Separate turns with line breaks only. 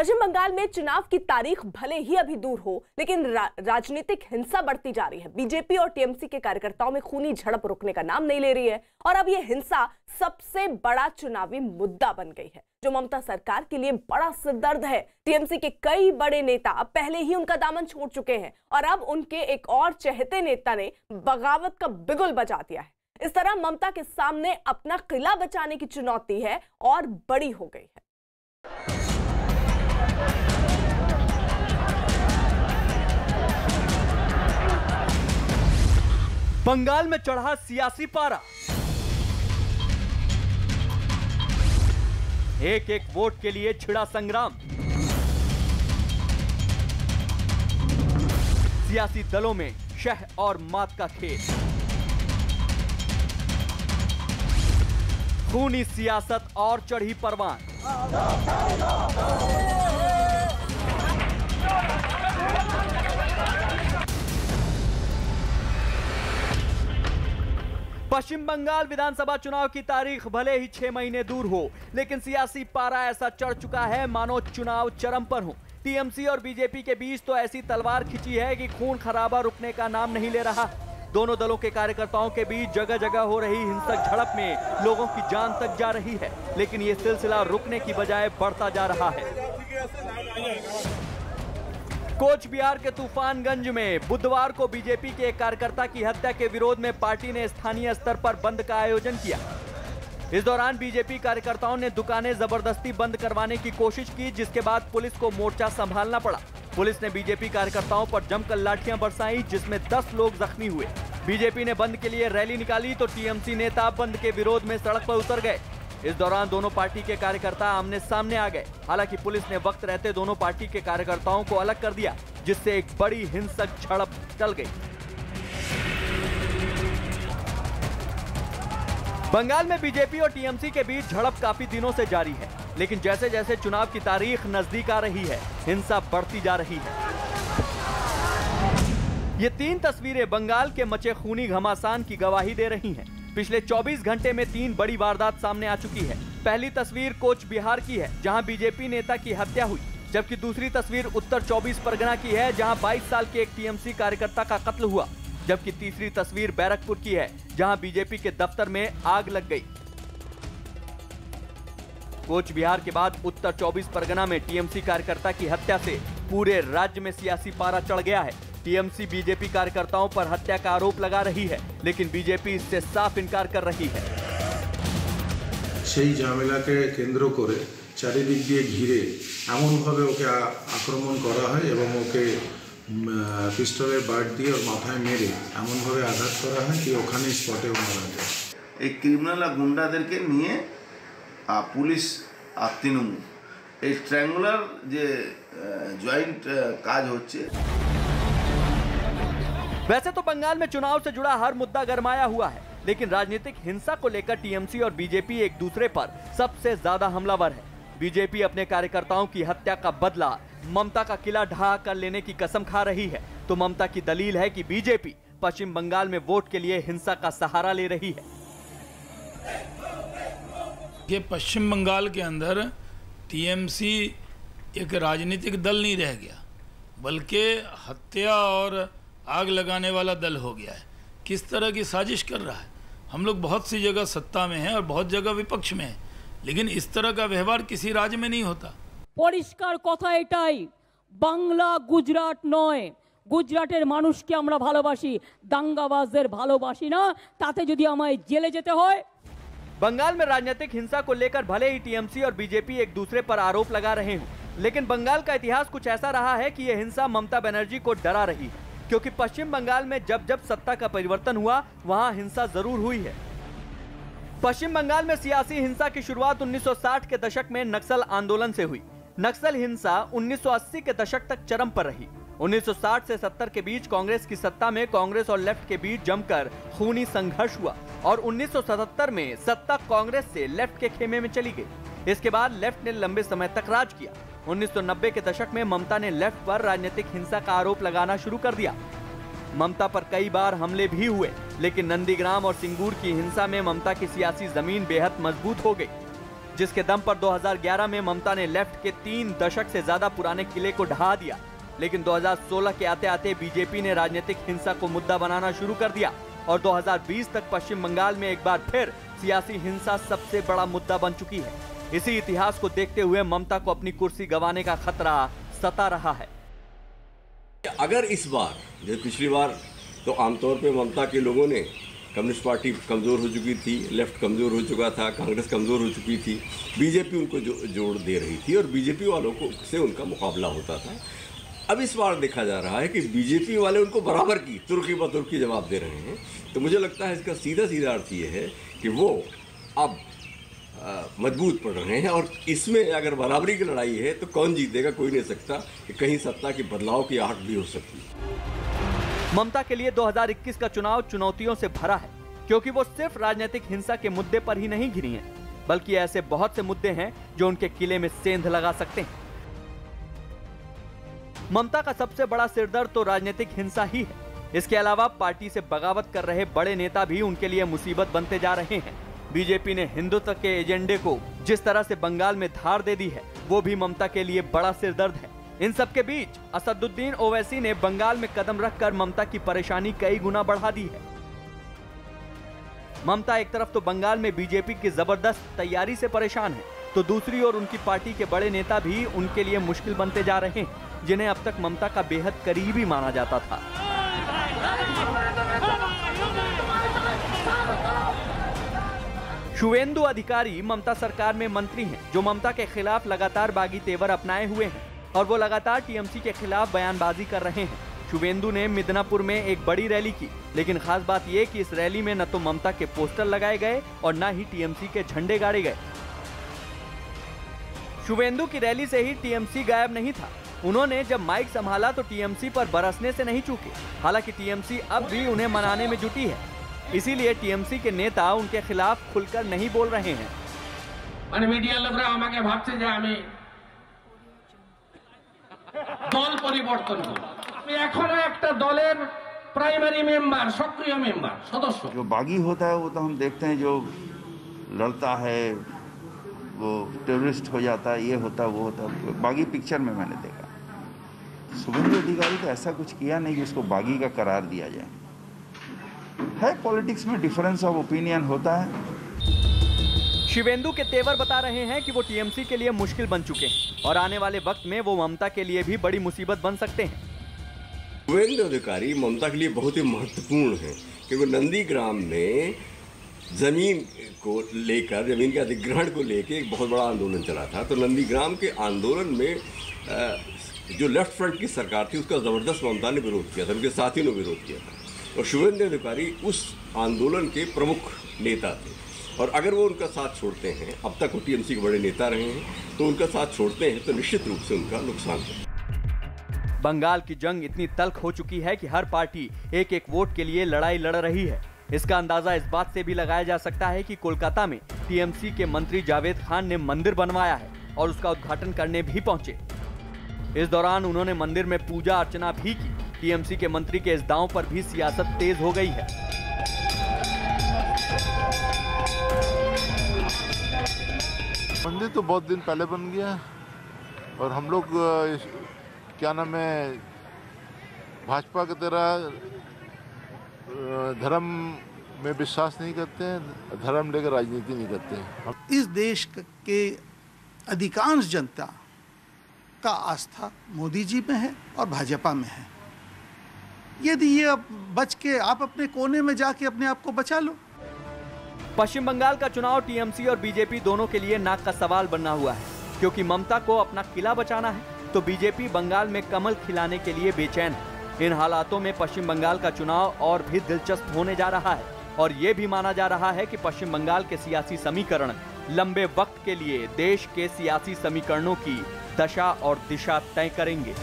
पश्चिम बंगाल में चुनाव की तारीख भले ही अभी दूर हो, लेकिन राजनीतिक हिंसा बढ़ती जा रही है। बीजेपी और टीएमसी के कार्यकर्ताओं में खूनी झड़प रुकने का नाम नहीं ले रही है और अब यह हिंसा सबसे बड़ा चुनावी मुद्दा बन गई है, जो ममता सरकार के लिए बड़ा सिरदर्द है। टीएमसी के कई बड़े नेता अब पहले ही उनका दामन छोड़ चुके हैं और अब उनके एक और चहेते नेता ने बगावत का बिगुल बजा दिया है। इस तरह ममता के सामने अपना किला बचाने की चुनौती है और बड़ी हो गई है।
बंगाल में चढ़ा सियासी पारा, एक एक वोट के लिए छिड़ा संग्राम। सियासी दलों में शह और मात का खेल, खूनी सियासत और चढ़ी परवान। पश्चिम बंगाल विधानसभा चुनाव की तारीख भले ही 6 महीने दूर हो, लेकिन सियासी पारा ऐसा चढ़ चुका है मानो चुनाव चरम पर हो। टीएमसी और बीजेपी के बीच तो ऐसी तलवार खिंची है कि खून खराबा रुकने का नाम नहीं ले रहा। दोनों दलों के कार्यकर्ताओं के बीच जगह जगह हो रही हिंसक झड़प में लोगों की जान तक जा रही है, लेकिन ये सिलसिला रुकने की बजाय बढ़ता जा रहा है। कोच बिहार के तूफानगंज में बुधवार को बीजेपी के एक कार्यकर्ता की हत्या के विरोध में पार्टी ने स्थानीय स्तर पर बंद का आयोजन किया। इस दौरान बीजेपी कार्यकर्ताओं ने दुकानें जबरदस्ती बंद करवाने की कोशिश की, जिसके बाद पुलिस को मोर्चा संभालना पड़ा। पुलिस ने बीजेपी कार्यकर्ताओं पर जमकर लाठियां बरसाई, जिसमें 10 लोग जख्मी हुए। बीजेपी ने बंद के लिए रैली निकाली तो टीएमसी नेता बंद के विरोध में सड़क पर उतर गए। इस दौरान दोनों पार्टी के कार्यकर्ता आमने सामने आ गए। हालांकि पुलिस ने वक्त रहते दोनों पार्टी के कार्यकर्ताओं को अलग कर दिया, जिससे एक बड़ी हिंसक झड़प टल गई। बंगाल में बीजेपी और टीएमसी के बीच झड़प काफी दिनों से जारी है, लेकिन जैसे जैसे चुनाव की तारीख नजदीक आ रही है, हिंसा बढ़ती जा रही है। ये 3 तस्वीरें बंगाल के मचे खूनी घमासान की गवाही दे रही हैं। पिछले 24 घंटे में 3 बड़ी वारदात सामने आ चुकी है। पहली तस्वीर कोच बिहार की है, जहां बीजेपी नेता की हत्या हुई, जबकि दूसरी तस्वीर उत्तर 24 परगना की है, जहां 22 साल के एक टीएमसी कार्यकर्ता का कत्ल हुआ, जबकि तीसरी तस्वीर बैरकपुर की है, जहां बीजेपी के दफ्तर में आग लग गई। कोच बिहार के बाद उत्तर 24 परगना में टीएमसी कार्यकर्ता की हत्या से पूरे राज्य में सियासी पारा चढ़ गया है। टीएमसी बीजेपी कार्यकर्ताओं पर हत्या का आरोप लगा रही है, लेकिन बीजेपी इससे साफ इनकार कर रही है।
সেই ঝামেলাকে কেন্দ্র করে চারিদিক দিয়ে ঘিরে এমনভাবে ওকে আক্রমণ করা হয় এবং ওকে পিস্তলের বাট দিয়ে ওর মাথায় মেরে এমনভাবে আঘাত করা হয় কি ওখানে স্পটে মারা যায়।
এই ক্রিমিনাল গুন্ডাদেরকে নিয়ে পুলিশ আর তৃণমূল এই ট্রায়াঙ্গুলার যে জয়েন্ট কাজ হচ্ছে।
वैसे तो बंगाल में चुनाव से जुड़ा हर मुद्दा गरमाया हुआ है, लेकिन राजनीतिक हिंसा को लेकर टीएमसी और बीजेपी एक दूसरे पर सबसे ज्यादा हमलावर है। बीजेपी अपने कार्यकर्ताओं की हत्या का बदला ममता का किला ढहा कर लेने की कसम खा रही है, तो ममता की दलील है कि बीजेपी पश्चिम बंगाल में वोट के लिए हिंसा का सहारा ले रही है।
ये पश्चिम बंगाल के अंदर टीएमसी एक राजनीतिक दल नहीं रह गया, बल्कि हत्या और आग लगाने वाला दल हो गया है। किस तरह की साजिश कर रहा है? हम लोग बहुत सी जगह सत्ता में हैं और बहुत जगह विपक्ष में हैं, लेकिन इस तरह का व्यवहार किसी राज्य में नहीं होता।
পরিষ্কার কথা এটাই, বাংলা গুজরাট নয়। গুজরাটের মানুষকে আমরা ভালোবাসি, দাঙ্গাবাজদের ভালোবাসি না। তাতে যদি আমায় জেলে যেতে হয়।
बंगाल में राजनीतिक हिंसा को लेकर भले ही टीएमसी और बीजेपी एक दूसरे पर आरोप लगा रहे हों, लेकिन बंगाल का इतिहास कुछ ऐसा रहा है कि यह हिंसा ममता बनर्जी को डरा रही है, क्योंकि पश्चिम बंगाल में जब जब सत्ता का परिवर्तन हुआ वहां हिंसा जरूर हुई है। पश्चिम बंगाल में सियासी हिंसा की शुरुआत 1960 के दशक में नक्सल आंदोलन से हुई। नक्सल हिंसा 1980 के दशक तक चरम पर रही। 1960 से 70 के बीच कांग्रेस की सत्ता में कांग्रेस और लेफ्ट के बीच जमकर खूनी संघर्ष हुआ और 1977 में सत्ता कांग्रेस से लेफ्ट के खेमे में चली गई। इसके बाद लेफ्ट ने लंबे समय तक राज किया। 1990 के दशक में ममता ने लेफ्ट पर राजनीतिक हिंसा का आरोप लगाना शुरू कर दिया। ममता पर कई बार हमले भी हुए, लेकिन नंदीग्राम और सिंगूर की हिंसा में ममता की सियासी जमीन बेहद मजबूत हो गई। जिसके दम पर 2011 में ममता ने लेफ्ट के 3 दशक से ज्यादा पुराने किले को ढहा दिया। लेकिन 2016 के आते आते बीजेपी ने राजनीतिक हिंसा को मुद्दा बनाना शुरू कर दिया और 2020 तक पश्चिम बंगाल में एक बार फिर सियासी हिंसा सबसे बड़ा मुद्दा बन चुकी है। इसी इतिहास को देखते हुए ममता को अपनी कुर्सी गंवाने का खतरा सता रहा है।
अगर इस बार जैसे पिछली बार तो आमतौर पे ममता के लोगों ने, कम्युनिस्ट पार्टी कमज़ोर हो चुकी थी, लेफ्ट कमज़ोर हो चुका था, कांग्रेस कमज़ोर हो चुकी थी, बीजेपी उनको जोड़ दे रही थी और बीजेपी वालों को से उनका मुकाबला होता था। अब इस बार देखा जा रहा है कि बीजेपी वाले उनको बराबर की तुर्की बतुर्की जवाब दे रहे हैं। तो मुझे लगता है इसका सीधा सीधा अर्थ ये है कि वो अब मजबूत पड़ रहे हैं और इसमें अगर बराबरी की लड़ाई है तो कौन जीतेगा कोई नहीं सकता, कि कहीं सत्ता की बदलाव की आहट भी हो सकती है।
ममता के लिए 2021 का चुनाव चुनौतियों से भरा है, क्योंकि वो सिर्फ राजनीतिक हिंसा के मुद्दे पर ही नहीं घिरी हैं, बल्कि ऐसे बहुत से मुद्दे हैं जो उनके किले में सेंध लगा सकते हैं। ममता का सबसे बड़ा सिरदर्द तो राजनीतिक हिंसा ही है। इसके अलावा पार्टी से बगावत कर रहे बड़े नेता भी उनके लिए मुसीबत बनते जा रहे हैं। बीजेपी ने हिंदुत्व के एजेंडे को जिस तरह से बंगाल में धार दे दी है, वो भी ममता के लिए बड़ा सिरदर्द है। इन सबके बीच असदुद्दीन ओवैसी ने बंगाल में कदम रखकर ममता की परेशानी कई गुना बढ़ा दी है। ममता एक तरफ तो बंगाल में बीजेपी की जबरदस्त तैयारी से परेशान है, तो दूसरी ओर उनकी पार्टी के बड़े नेता भी उनके लिए मुश्किल बनते जा रहे हैं, जिन्हें अब तक ममता का बेहद करीबी माना जाता था। शुवेंदु अधिकारी ममता सरकार में मंत्री हैं, जो ममता के खिलाफ लगातार बागी तेवर अपनाए हुए हैं और वो लगातार टीएमसी के खिलाफ बयानबाजी कर रहे हैं। शुवेंदु ने मिदनापुर में एक बड़ी रैली की, लेकिन खास बात यह कि इस रैली में न तो ममता के पोस्टर लगाए गए और न ही टीएमसी के झंडे गाड़े गए। शुवेंदु की रैली से ही टीएमसी गायब नहीं था। उन्होंने जब माइक संभाला तो टीएमसी पर बरसने से नहीं चूके। हालांकि टीएमसी अब भी उन्हें मनाने में जुटी है, इसीलिए टीएमसी के नेता उनके खिलाफ खुलकर नहीं बोल रहे हैं।
মানে মিডিয়া লোকরা আমাকে ভাবছে যে আমি দল পরিবর্তন করব। আমি এখনো একটা দলের प्राइमरी मेंबर, सक्रिय मेंबर, सदस्य।
जो बागी होता है वो तो हम देखते हैं, जो लड़ता है वो टेररिस्ट हो जाता है, ये होता है वो होता है, बागी पिक्चर में मैंने देखा। शुभेंदु अधिकारी तो ऐसा कुछ किया नहीं कि उसको बागी का करार दिया जाए। है पॉलिटिक्स में डिफरेंस ऑफ ओपिनियन होता है।
शिवेंदु के तेवर बता रहे हैं कि वो टीएमसी के लिए मुश्किल बन चुके हैं और आने वाले वक्त में वो ममता के लिए भी बड़ी मुसीबत बन सकते हैं।
शुभेंदु अधिकारी ममता के लिए बहुत ही महत्वपूर्ण है, क्योंकि नंदीग्राम में जमीन को लेकर, जमीन के अधिग्रहण को लेकर एक बहुत बड़ा आंदोलन चला था। तो नंदीग्राम के आंदोलन में जो लेफ्ट फ्रंट की सरकार थी उसका ज़बरदस्त ममता ने विरोध किया था, उनके साथियों ने विरोध किया था। और शुभेंदु अधिकारी उस आंदोलन के प्रमुख नेता थे और अगर वो उनका साथ छोड़ते हैं, अब तक वो टीएमसी के बड़े नेता रहे हैं, तो उनका साथ छोड़ते हैं तो निश्चित रूप से उनका नुकसान है।
बंगाल की जंग इतनी तल्ख हो चुकी है कि हर पार्टी एक एक वोट के लिए लड़ाई लड़ रही है। इसका अंदाजा इस बात से भी लगाया जा सकता है कि कोलकाता में टीएमसी के मंत्री जावेद खान ने मंदिर बनवाया है और उसका उद्घाटन करने भी पहुंचे। इस दौरान उन्होंने मंदिर में पूजा अर्चना भी की। टीएमसी के मंत्री के इस दांव पर भी सियासत तेज हो गई है।
मंदिर तो बहुत दिन पहले बन गया और हम लोग क्या नाम है, भाजपा की तरह धर्म में विश्वास नहीं करते हैं, धर्म लेकर राजनीति नहीं करते हैं।
इस देश के अधिकांश जनता का आस्था मोदी जी में है और भाजपा में है। यदि ये बच के आप अपने कोने में जाके अपने आप को बचा लो।
पश्चिम बंगाल का चुनाव टीएमसी और बीजेपी दोनों के लिए नाक का सवाल बनना हुआ है, क्योंकि ममता को अपना किला बचाना है तो बीजेपी बंगाल में कमल खिलाने के लिए बेचैन है। इन हालातों में पश्चिम बंगाल का चुनाव और भी दिलचस्प होने जा रहा है और ये भी माना जा रहा है कि पश्चिम बंगाल के सियासी समीकरण लंबे वक्त के लिए देश के सियासी समीकरणों की दशा और दिशा तय करेंगे।